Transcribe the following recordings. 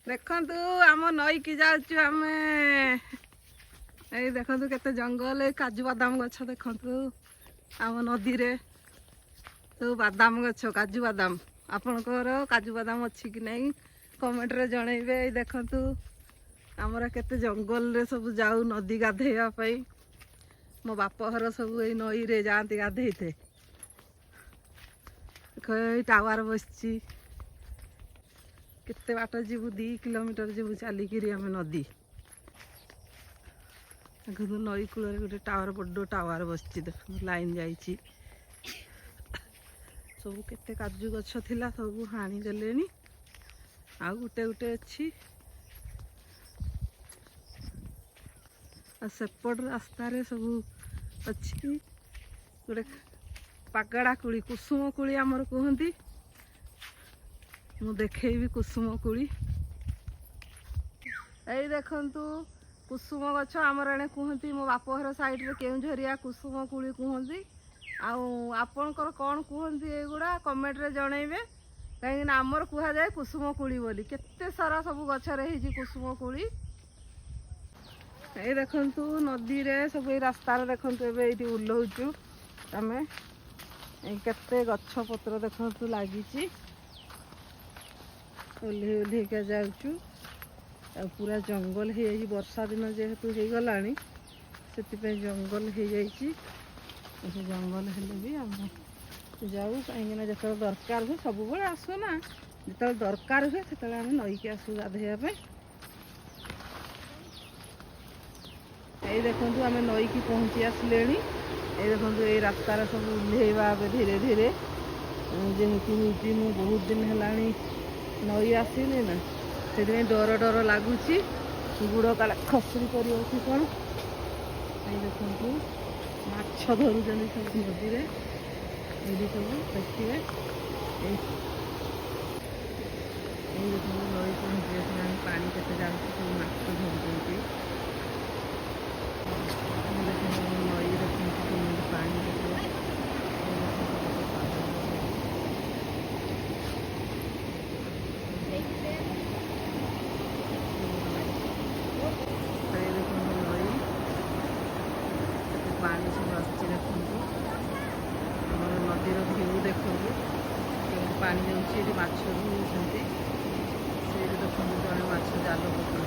देखु आम नई की जाऊँ आम ये देखु केते जंगल काजू बादाम गछ देखु आम नदी रे तो बादाम गछ काजू बादाम आपणकर काजू बादाम अच्छी कि नहीं कमेंट रे जनइबे। देखु आमर केते जंगल रे सब जाऊ नदी गाधेया पाई मो बाप घर सब ये नई रे जाती गाधेते टावर बसची केते बाट जीवु 2 किलोमीटर जीवु चलिकी आम नदी नई कूल गोटे टावर बड़ टावर बसची देख लाइन जाइए सब केते काजू गछ थिला सब हाणी देलेनी आ गुटे गुटे अच्छी सेपट रास्ता रे सब अच्छी गोटे पागड़ा कुड़ी कुसुम कुड़ी आमर कहती मु देखेबी कुसुम कुड़ी यही देखु कुसुम गछ आमर एने कहती मो बापघर साइड रे केउझरिया कुसुम कुड़ी कहती आपणकर कौन कहती एगुड़ा कमेंट रे जनइबे कहीं आमर कह जाए कुसुम कुड़ी बोली केते सारा सब गछरे ही कुसुम कुड़ी। ये देखु नदी रे सब रास्ता देखु ये ओह्लौचु आम केते गछ पत्र देखु लगी ओह्लई ओह्लईका जाऊँ पूरा जंगल हो जाए वर्षा दिन जेहेतु हो गला से जंगल हो जाए जंगल हेले भी आम जाऊ कहीं जो दरकार हुए सब बड़े आसुना जो दरकार हुए से आम नईकी आसू गाधेवाई। ये देखु आम नईकी पहुँची आसिले ये देखु ये रास्तार सब ओह्लैवा धीरे धीरे जेहेतु हूँ बहुत दिन है नई आसनी ना से डर डर लगुच गुड़ काले खसरी कर कौन ये देखु माछ धरुं सब नदी रे ये सब देखिए देखो नई पहुँची पानी केते जाऊँ सब माछ धरुं नई देखते पानी केते पानी सब आसुची देखु आम नदीर भ्यू देखु पानी जाऊँगी माछ रोचे से देखो जड़े माछ जाल पकड़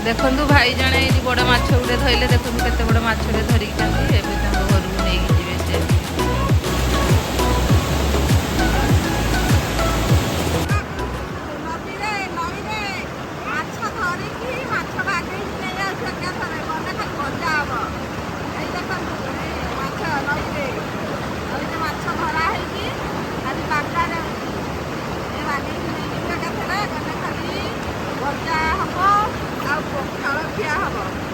देखु भाई जड़े ये बड़ माछ गुटे धरले देखु केते बड़ माछ धरिक घर को नहीं जी से खाल खिया हम